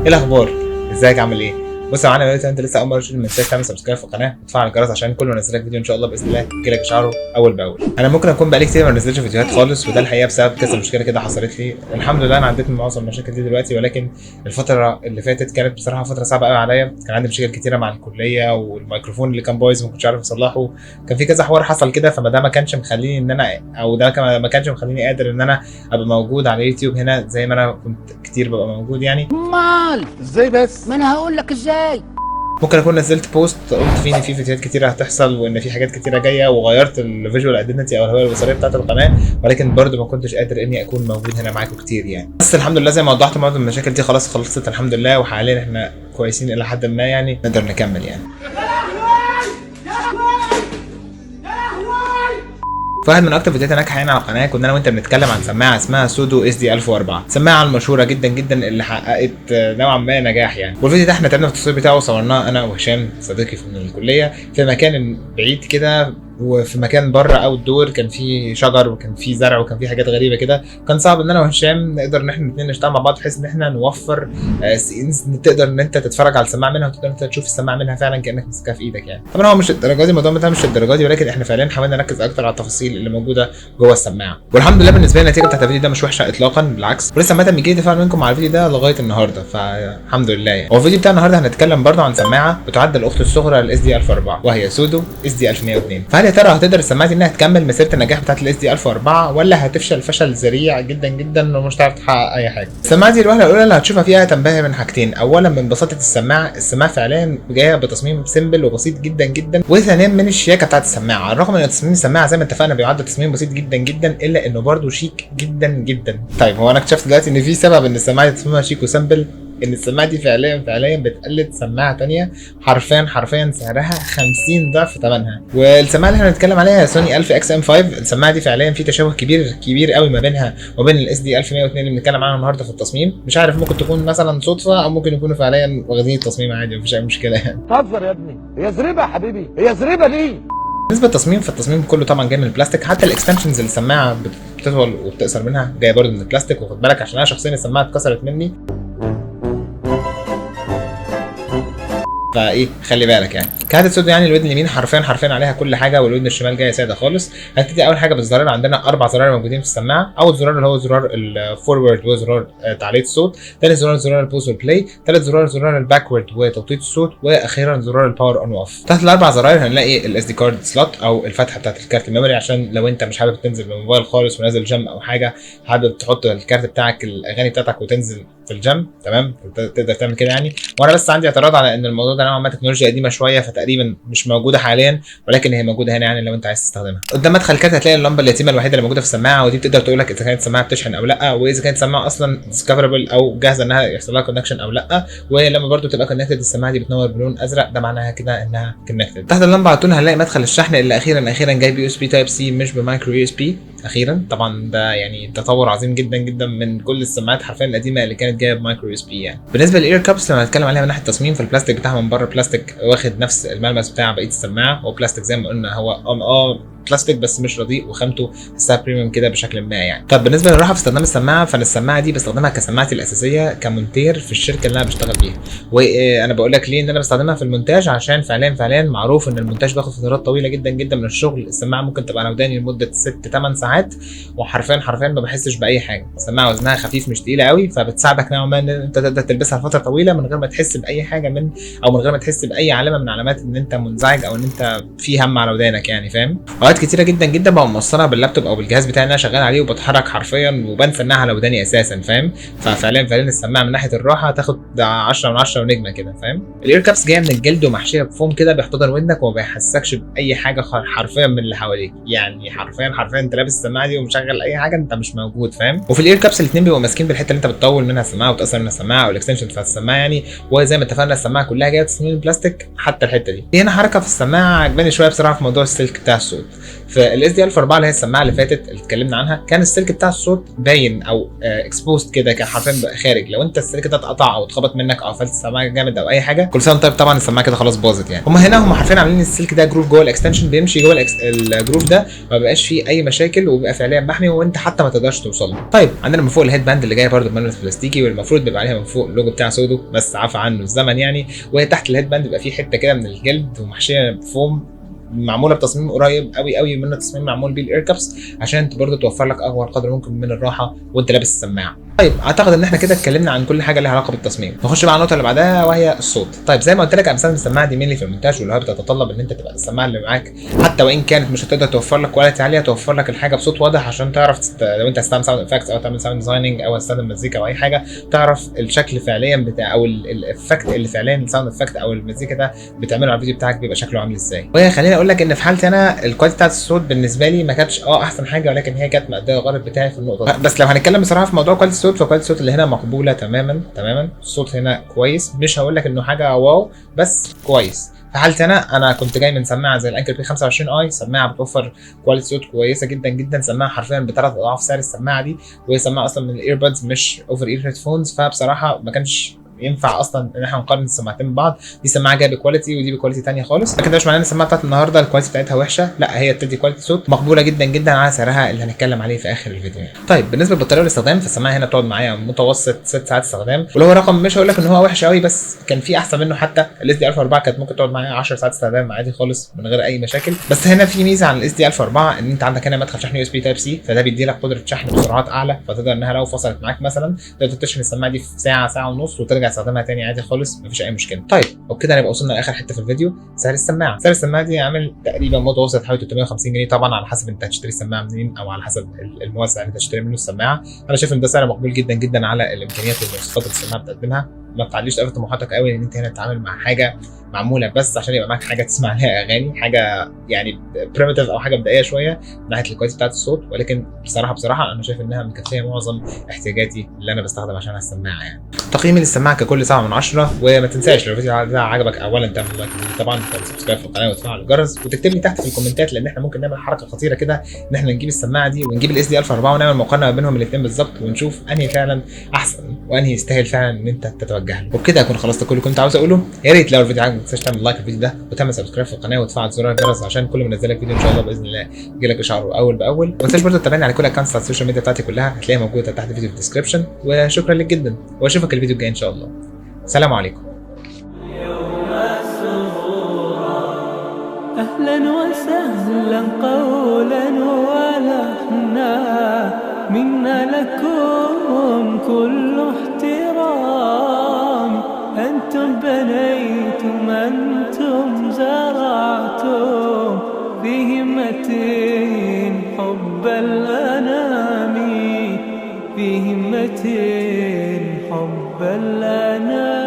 ايه الاخبار؟ ازيك عامل ايه؟ بص يا معلم، دلوقتي انت لسه اول مره تشوف المنتج، تعمل سبسكرايب في القناه وتفعل الجرس عشان كل ما انزل لك فيديو ان شاء الله باذن الله يجيلك اشعاره اول باول. انا ممكن اكون بقالي كتير ما بنزلش فيديوهات خالص، وده الحقيقه بسبب كذا مشكله كده حصلت لي. الحمد لله انا عديت من معظم المشاكل دي دلوقتي، ولكن الفتره اللي فاتت كانت بصراحه فتره صعبه قوي عليا. كان عندي مشاكل كتيره مع الكليه، والميكروفون اللي كان بايظ ما كنتش عارف اصلحه. كان في كذا حوار حصل كده، فما ده ما كانش مخليني ان انا، او ده ما كانش مخليني قادر ان انا ابقى موجود على يوتيوب هنا زي ما انا كنت كتير ببقى موجود يعني. امال ازاي بس؟ ما انا هقول لك ازاي. ممكن اكون نزلت بوست قلت فيه ان في فيديوهات كتيره هتحصل وان في حاجات كتيره جايه، وغيرت الفيجوال ايدنتي او الهويه البصريه بتاعت القناه، ولكن برضو ما كنتش قادر اني اكون موجود هنا معاكم كتير يعني. بس الحمد لله زي ما وضحت، معظم المشاكل دي خلاص خلصت الحمد لله، وحاليا احنا كويسين الى حد ما يعني، نقدر نكمل يعني. واحد من اكتر فيديوهات ناجحه هنا على القناه كنا انا وانت بنتكلم عن سماعه اسمها سودو اس دي 1004، السماعه المشهوره جدا جدا اللي حققت نوعا ما نجاح يعني. والفيديو ده احنا تعبنا في التصوير بتاعه وصورناه انا وهشام صديقي من الكليه في مكان بعيد كده، وفي مكان بره او الدور كان فيه شجر وكان فيه زرع وكان فيه حاجات غريبه كده. كان صعب ان انا وهشام نقدر ان احنا الاثنين نشتغل مع بعض بحيث ان احنا نوفر سينز تقدر ان انت تتفرج على السماعه منها، وتقدر انت تشوف السماعه منها فعلا كانك ماسكها في ايدك يعني. طبعا هو مش الدرجه دي، الموضوع ده مش الدرجه دي، ولكن احنا فعلا حاولنا نركز اكتر على التفاصيل اللي موجوده جوه السماعه. والحمد لله بالنسبه لي النتيجه بتاعت الفيديو ده مش وحشه اطلاقا، بالعكس. ولسه متى بيجي لي تفاعل منكم على الفيديو ده لغايه النهارده، فالحمد لله يعني. هو الفيديو بتاع النهارده هنتكلم برضه عن سماعه بتعد الاخت الصغرى للاس دي 1004، وهي سودو اس دي 1102. فهل يا ترى هتقدر السماعه دي انها تكمل مسيره النجاح بتاعت الاس دي 1004، ولا هتفشل فشل ذريع جدا جدا ومش هتعرف تحقق اي حاجه؟ السماعه دي الوهله الاولى اللي هتشوفها فيها تنبهر من حاجتين، اولا من بساطه السماعه فعليا جايه بتصميم سيمبل وبسيط جدا جدا، وثانيا من الشياكه بتاعت السماعه. على الرغم ان تصميم السماعه زي ما اتفقنا بيعد تصميم بسيط جدا جدا، الا انه برضه شيك جدا جدا. طيب هو انا اكتشفت دلوقتي ان في سبب ان السماعه دي تصميمها شيك وسيمبل، ان السماعه دي فعليا بتقلد سماعه ثانيه حرفيا سعرها 50 ضعف ثمنها. والسماعه اللي احنا بنتكلم عليها سوني 1000 اكس ام 5. السماعه دي فعليا في تشابه كبير قوي ما بينها وبين الاس دي 1102 اللي بنتكلم عنها النهارده في التصميم. مش عارف، ممكن تكون مثلا صدفه او ممكن يكونوا فعليا واخدين التصميم عادي مفيش اي مشكله يعني. تهزر يا ابني، هي زريبه يا حبيبي، هي زريبه ليه؟ بالنسبه للتصميم، فالتصميم كله طبعا جاي من البلاستيك، حتى الاكستنشنز اللي السماعه بتطول وبتقصر منها جايه برضه من البلاستيك. وخد بالك عشان انا شخصيا السماعه اتكسرت مني، فايه خلي بالك يعني. كانت سودو يعني الودن اليمين حرفيا عليها كل حاجه، والودن الشمال جايه ساده خالص. هنبتدي اول حاجه بالزرار. عندنا 4 زرار موجودين في السماعه. اول زرار اللي هو زرار الفورورد وزرار تعليق الصوت، ثاني زرار البوز والبلاي، ثالث زرار الباكورد وتوطيط الصوت، واخيرا زرار الباور اون واوف. تحت الاربع زراير هنلاقي الاس دي كارد سلوت او الفتحه بتاعت الكارت الميموري، عشان لو انت مش حابب تنزل بالموبايل خالص ونازل جيم او حاجه، حابب تحط الكارت بتاعك الاغاني بتاعتك وتنزل في الجيم، تمام تقدر تعمل كده يعني. وانا بس عندي اعتراض على ان الموضوع ده نوعا ما تكنولوجيا قديمه شويه، فتقريبا مش موجوده حاليا، ولكن هي موجوده هنا يعني لو انت عايز تستخدمها. قدام مدخل الكارت هتلاقي اللمبه اليتيمه الوحيده اللي موجوده في السماعه، ودي بتقدر تقول لك اذا كانت السماعه بتشحن او لا، واذا كانت السماعه اصلا ديسكفربل او جاهزه انها يحصل لها كونكشن او لا. ولما برده تبقى كونكتد السماعه دي بتنور بلون ازرق، ده معناها كده انها كونكتد. تحت اللمبه على طول هنلاقي مدخل الشحن اللي اخيرا جاي بي اس بي تايب سي مش بمايكرو يو اس بي اخيرا. طبعا ده يعني تطور عظيم جدا جدا من كل السماعات حرفيا القديمه اللي كانت جايه بمايكرو يو اس بي يعني. بالنسبه للاير كابس لما هنتكلم عليها من ناحيه التصميم، فالبلاستيك بتاعها من بره بلاستيك واخد نفس الملمس بتاع بقيه السماعه، هو بلاستيك زي ما قلنا، هو بلاستيك بس مش رديء، وخامته تحسها بريميوم كده بشكل ما يعني. طب بالنسبه للراحه في استخدام السماعه، فانا السماعه دي بستخدمها كسماعتي الاساسيه كمونتير في الشركه اللي انا بشتغل بيها. وانا بقول لك ليه ان انا بستخدمها في المونتاج، عشان فعليا معروف ان المونتاج بياخد فترات طويله جدا جدا من الشغل. السماعه ممكن تبقى على وداني لمده 6-8 ساعات، وحرفيا ما بحسش باي حاجه. السماعه وزنها خفيف مش تقيله قوي، فبتساعدك نوعا ما ان انت تقدر تلبسها فتره طويله من غير ما تحس باي حاجه من غير ما تحس باي علامه من علامات ان انت منزعج او ان انت في هم على ودانك يعني، فاهم. اوقات كتيره جدا ببقى موصلها باللابتوب او بالجهاز بتاعي اللي انا شغال عليه، وبتحرك حرفيا وبنسى انها على وداني اساسا، فاهم. ففعليا السماعه من ناحيه الراحه تاخد 10 من 10 ونجمه كده، فاهم. الاير كابس جايه من الجلد ومحشيه بفوم كده بيحتضن ودنك وما بيحسسكش باي حاجه حرفيا من اللي حواليك يعني. حرفيا انت لابس السماعه دي ومشغل اي حاجه انت مش موجود، فاهم. وفي الاير كابس الاثنين بيبقوا ماسكين بالحته اللي انت بتطول منها السماعه وتاثر منها السماعه او الاكستنشن بتاعت السماعه يعني. وزي ما اتفقنا السماعه كلها جايه تصميم بلاستيك حتى الحته دي. هنا حركه في السماعه عجباني شويه بصراحه في موضوع السلك بتاع الصوت. فالاس دي الفا 4 اللي هي السماعه اللي فاتت اللي اتكلمنا عنها كان السلك بتاع الصوت باين او اكسبوزد كده، كان حرفيا بقى خارج. لو انت السلك ده اتقطع او اتخبط منك او قفلت السماعه جامد او اي حاجه، كل سنه طيب طبعا السماعه كده خلاص باظت يعني. هم حرفيا عاملين السلك ده جروف جوه الاكستنشن، بيمشي جوه الجروف ده ما بقاش فيه اي مشاكل وبيبقى فعليا محمي وانت حتى ما تقدرش توصل له. طيب عندنا من فوق الهيد باند اللي جايه برده بملمس بلاستيكي، والمفروض بيبقى عليها من فوق اللوجو بتاع سودو بس عفى عنه الزمن يعني. وهي تحت الهيد باند بيبقى فيه حته كده من الجلد ومحشيه فوم معموله بتصميم قريب قوي من التصميم معمول بيه الايركابس، عشان انت برضه توفر لك اكبر قدر ممكن من الراحه وانت لابس السماعه. طيب اعتقد ان احنا كده اتكلمنا عن كل حاجه لها علاقه بالتصميم. نخش بقى على النقطه اللي بعدها وهي الصوت. طيب زي ما قلت لك انا بستخدم السماعه دي مينلي في المونتاج، واللي هو بتتطلب ان انت تبقى السماعه اللي معاك حتى وان كانت مش هتقدر توفر لك كواليتي عاليه، توفر لك الحاجه بصوت واضح عشان تعرف لو انت هتستخدم ساوند افكتس او تعمل ساوند ديزايننج او هتستخدم مزيكا او اي حاجه، تعرف الشكل فعليا بتاع او الافكت اللي فعليا الساوند افكت او المزيكا ده بتعمله على الفيديو بتاعك بيبقى شكله عامل ازاي. وخليني اقول لك ان في حالتي انا الكواليتي بتاعت الصوت بالنسبه لي ما كانتش احسن حاجه، ولكن هي كانت مأديه الغرض بتاعي في النقطه دي. بس لو هنتكلم بصراحه في موضوع كواليتي الصوت، فكواليتي الصوت اللي هنا مقبوله تماما. الصوت هنا كويس، مش هقول لك انه حاجه واو بس كويس. في حالتي انا كنت جاي من سماعه زي الانكر بي 25 اي، سماعه بتوفر كواليتي صوت كويسه جدا، سماعه حرفيا بثلاث اضعاف سعر السماعه دي، وهي سماعه اصلا من الايربادز مش اوفر اير هيدفونز، فبصراحه ما كانش ينفع اصلا ان احنا نقارن السماعتين ببعض. دي سماعه جايه بكواليتي ودي بكواليتي ثانيه خالص، لكن ده مش معناه ان السماعه بتاعت النهارده الكواليتي بتاعتها وحشه، لا هي بتدي كواليتي صوت مقبوله جدا على سعرها اللي هنتكلم عليه في اخر الفيديو. طيب بالنسبه للبطاريه والاستخدام، فالسماعه هنا بتقعد معايا متوسط 6 ساعات استخدام، واللي هو رقم مش هقول لك ان هو وحش قوي، بس كان في احسن منه. حتى الاس دي الفا 4 كانت ممكن تقعد معايا 10 ساعات استخدام عادي خالص من غير اي مشاكل. بس هنا في ميزه عن الاس دي الفا 4 ان انت عندك هنا مدخل شحن يو اس بي تايب سي، فده بيدي لك قدره شحن بسرعات اعلى، فتقدر انها لو فصلت معاك مثلا تقدر تشحن السماعه دي في ساعه ونص وترجع تستخدمها تاني عادي خالص مفيش اي مشكله. طيب وبكده نبقى وصلنا لاخر حته في الفيديو، سعر السماعه دي عامل تقريبا متوسط حوالي 350 جنيه، طبعا على حسب انت هتشتري السماعه منين او على حسب الموزع اللي انت هتشتري منه السماعه. انا شايف ان ده سعر مقبول جدا على الامكانيات والمواصفات اللي السماعه بتقدمها. ما تعليش قوي طموحاتك قوي ان انت هنا تتعامل مع حاجه معموله بس عشان يبقى معاك حاجه تسمع عليها اغاني، حاجه يعني بريمتيف او حاجه بدائيه شويه من ناحيه الكواليتي بتاعت الصوت، ولكن بصراحه انا شايف انها مكفيه معظم احتياجاتي اللي انا بستخدم عشانها السماعه يعني. تقييمي للسماعه ككل 7/10. وما تنساش لو الفيديو ده عجبك اولا تعمل لايك طبعا، تعمل سبسكرايب في القناه وتفعل الجرس، وتكتب لي تحت في الكومنتات، لان احنا ممكن نعمل حركه خطيره كده ان احنا نجيب السماعه دي ونجيب الاس دي الفا 4 ونعمل مقارنه ما بينهم الاثنين بالظبط، ونشوف انهي فعلا احسن وانهي يستاهل فعلا ان انت تتوجه له. وبكده اكون خلصت كل اللي كنت عاوز اقوله. يا ريت لو الفيديو عجبك ما تنساش تعمل لايك للفيديو ده وتعمل سبسكرايب في القناه وتفعل زرار الجرس عشان كل ما انزل لك فيديو ان شاء الله باذن الله يجي لك اشعاره اول باول. وما تنساش برضه تتابعني على كل الاكونتس على السوشيال ميديا بتاعتي كلها، هتلاقيها موجوده تحت الفيديو في الديسكربشن. وشكرا لك جدا واشوفك الفيديو الجاي ان شاء الله. سلام عليكم. أهلا وسهلا قولا ولحنا منا لكم كل احترام، أنتم بنيتم أنتم زرعتم في همة حب الأنام، في همة حب الأنام.